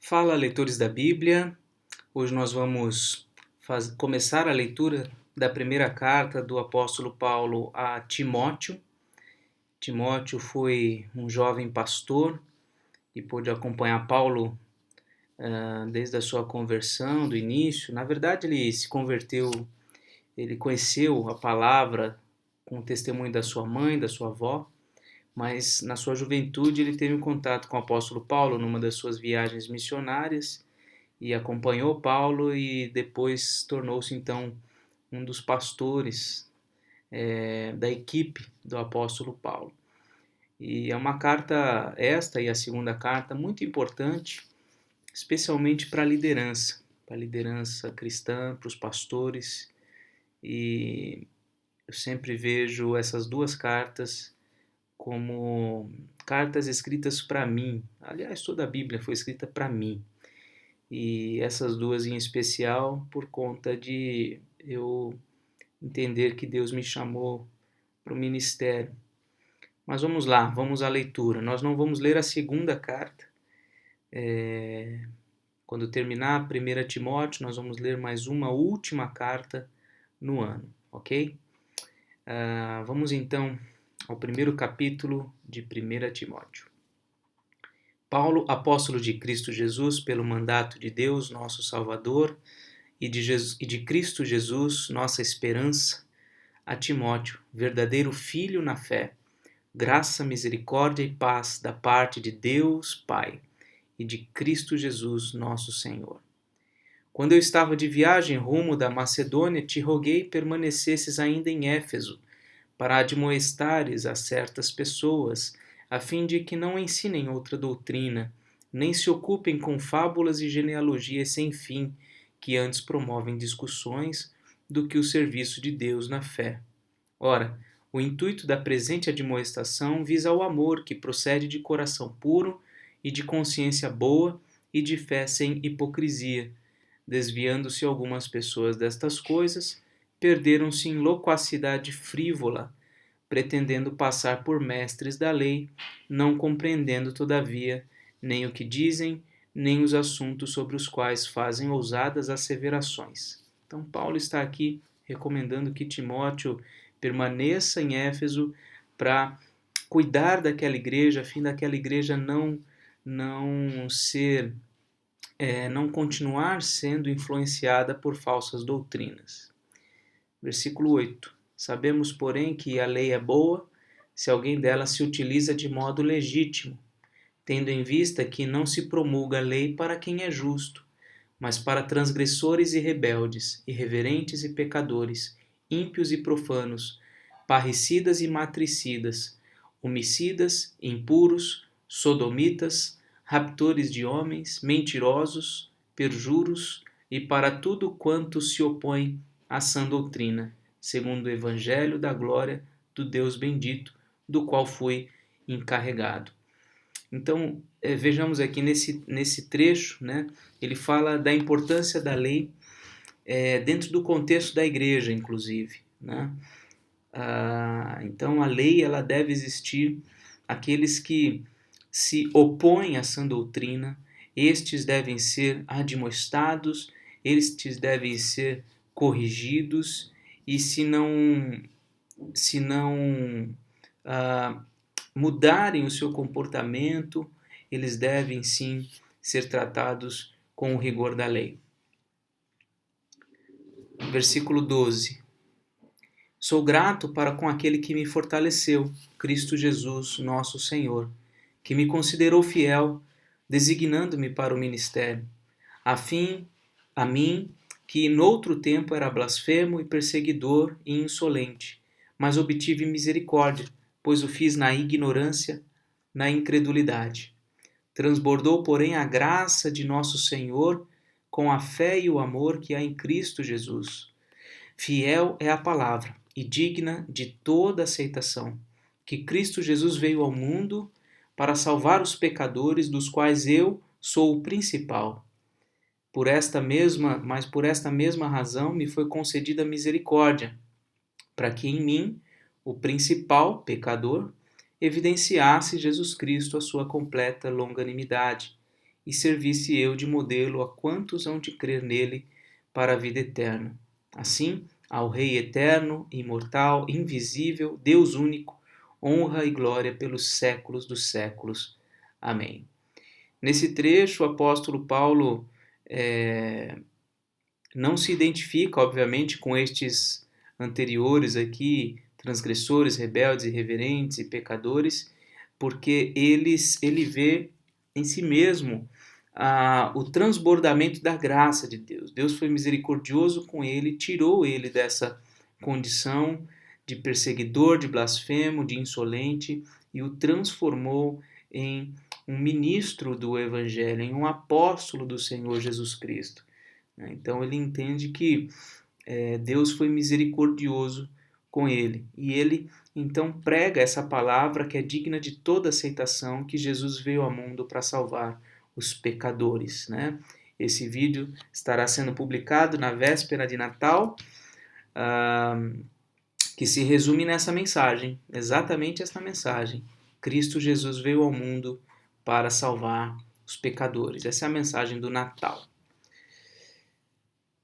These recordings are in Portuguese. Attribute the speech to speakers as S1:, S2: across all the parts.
S1: Fala, leitores da Bíblia. Hoje nós vamos começar a leitura da primeira carta do apóstolo Paulo a Timóteo. Timóteo foi um jovem pastor e pôde acompanhar Paulo desde a sua conversão, do início. Na verdade, ele se converteu, ele conheceu a palavra com o testemunho da sua mãe, da sua avó, mas na sua juventude ele teve um contato com o apóstolo Paulo numa das suas viagens missionárias e acompanhou Paulo e depois tornou-se então um dos pastores da equipe do apóstolo Paulo. E é uma carta, esta e a segunda carta, muito importante, especialmente para a liderança cristã, para os pastores, e eu sempre vejo essas duas cartas como cartas escritas para mim. Aliás, toda a Bíblia foi escrita para mim. E essas duas em especial por conta de eu entender que Deus me chamou para o ministério. Mas vamos lá, vamos à leitura. Nós não vamos ler a segunda carta. Quando terminar a 1 Timóteo, nós vamos ler mais uma última carta no ano, ok? Vamos então ao primeiro capítulo de 1 Timóteo. Paulo, apóstolo de Cristo Jesus, pelo mandato de Deus, nosso Salvador, e de Cristo Jesus, nossa esperança, a Timóteo, verdadeiro filho na fé, graça, misericórdia e paz da parte de Deus Pai e de Cristo Jesus, nosso Senhor. Quando eu estava de viagem rumo da Macedônia, te roguei permanecesses ainda em Éfeso, para admoestares a certas pessoas, a fim de que não ensinem outra doutrina, nem se ocupem com fábulas e genealogias sem fim, que antes promovem discussões do que o serviço de Deus na fé. Ora, o intuito da presente admoestação visa ao amor que procede de coração puro e de consciência boa e de fé sem hipocrisia. Desviando-se algumas pessoas destas coisas, perderam-se em loquacidade frívola, pretendendo passar por mestres da lei, não compreendendo, todavia, nem o que dizem, nem os assuntos sobre os quais fazem ousadas asseverações. Então, Paulo está aqui recomendando que Timóteo permaneça em Éfeso para cuidar daquela igreja, a fim daquela igreja não continuar sendo influenciada por falsas doutrinas. Versículo 8. Sabemos, porém, que a lei é boa se alguém dela se utiliza de modo legítimo, tendo em vista que não se promulga a lei para quem é justo, mas para transgressores e rebeldes, irreverentes e pecadores, ímpios e profanos, parricidas e matricidas, homicidas, impuros, sodomitas, raptores de homens, mentirosos, perjuros e para tudo quanto se opõe à sã doutrina, segundo o evangelho da glória do Deus bendito, do qual fui encarregado. Então, vejamos aqui nesse trecho, né, ele fala da importância da lei dentro do contexto da igreja, inclusive. Né? Então, a lei ela deve existir. Aqueles que se opõem à sã doutrina, estes devem ser admoestados, estes devem ser corrigidos, e se não mudarem o seu comportamento, eles devem sim ser tratados com o rigor da lei. Versículo 12. Sou grato para com aquele que me fortaleceu, Cristo Jesus, nosso Senhor, que me considerou fiel, designando-me para o ministério, a mim, que noutro tempo era blasfemo e perseguidor e insolente, mas obtive misericórdia, pois o fiz na ignorância, na incredulidade. Transbordou, porém, a graça de nosso Senhor com a fé e o amor que há em Cristo Jesus. Fiel é a palavra e digna de toda aceitação, que Cristo Jesus veio ao mundo para salvar os pecadores, dos quais eu sou o principal. Por esta mesma razão me foi concedida misericórdia, para que em mim, o principal pecador, evidenciasse Jesus Cristo a sua completa longanimidade, e servisse eu de modelo a quantos hão de crer nele para a vida eterna. Assim, ao Rei eterno, imortal, invisível, Deus único, honra e glória pelos séculos dos séculos. Amém. Nesse trecho, o apóstolo Paulo não se identifica, obviamente, com estes anteriores aqui, transgressores, rebeldes, irreverentes e pecadores, porque ele vê em si mesmo o transbordamento da graça de Deus. Deus foi misericordioso com ele, tirou ele dessa condição de perseguidor, de blasfemo, de insolente e o transformou em um ministro do Evangelho, em um apóstolo do Senhor Jesus Cristo. Então ele entende que Deus foi misericordioso com ele. E ele então prega essa palavra que é digna de toda aceitação, que Jesus veio ao mundo para salvar os pecadores. Né? Esse vídeo estará sendo publicado na véspera de Natal, que se resume nessa mensagem, exatamente essa mensagem. Cristo Jesus veio ao mundo para salvar os pecadores. Essa é a mensagem do Natal.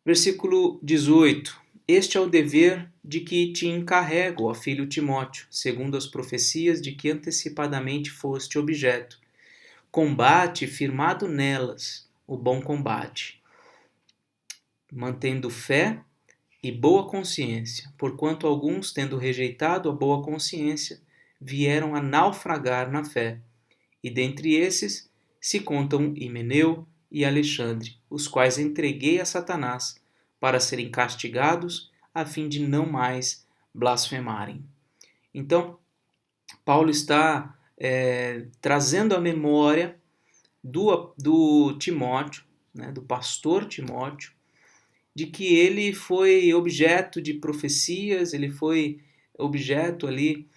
S1: Versículo 18. Este é o dever de que te encarrego, ó filho Timóteo, segundo as profecias de que antecipadamente foste objeto. Combate firmado nelas o bom combate, mantendo fé e boa consciência, porquanto alguns, tendo rejeitado a boa consciência, vieram a naufragar na fé. E dentre esses se contam Himeneu e Alexandre, os quais entreguei a Satanás para serem castigados, a fim de não mais blasfemarem. Então, Paulo está trazendo a memória do Timóteo, né, do pastor Timóteo, de que ele foi objeto de profecias, ele foi objeto ali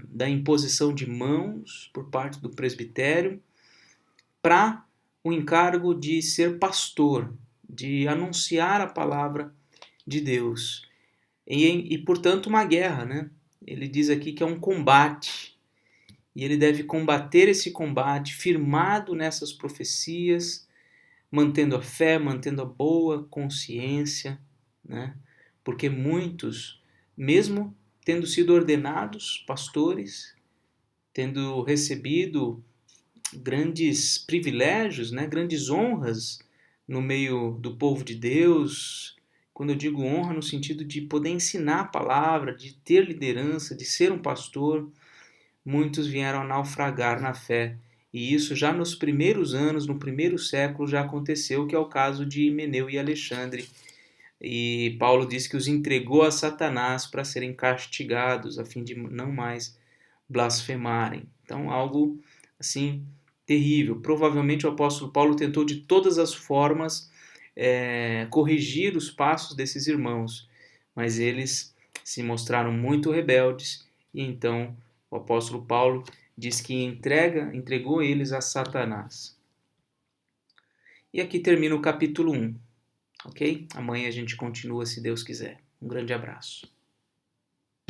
S1: da imposição de mãos por parte do presbitério para o encargo de ser pastor, de anunciar a palavra de Deus. E portanto, uma guerra, né? Ele diz aqui que é um combate. E ele deve combater esse combate firmado nessas profecias, mantendo a fé, mantendo a boa consciência, né? Porque muitos, mesmo tendo sido ordenados pastores, tendo recebido grandes privilégios, né? Grandes honras no meio do povo de Deus, quando eu digo honra no sentido de poder ensinar a palavra, de ter liderança, de ser um pastor, muitos vieram a naufragar na fé. E isso já nos primeiros anos, no primeiro século, já aconteceu, que é o caso de Himeneu e Alexandre. E Paulo diz que os entregou a Satanás para serem castigados, a fim de não mais blasfemarem. Então, algo assim terrível. Provavelmente o apóstolo Paulo tentou de todas as formas corrigir os passos desses irmãos, mas eles se mostraram muito rebeldes e então o apóstolo Paulo diz que entregou eles a Satanás. E aqui termina o capítulo 1, ok? Amanhã a gente continua, se Deus quiser. Um grande abraço.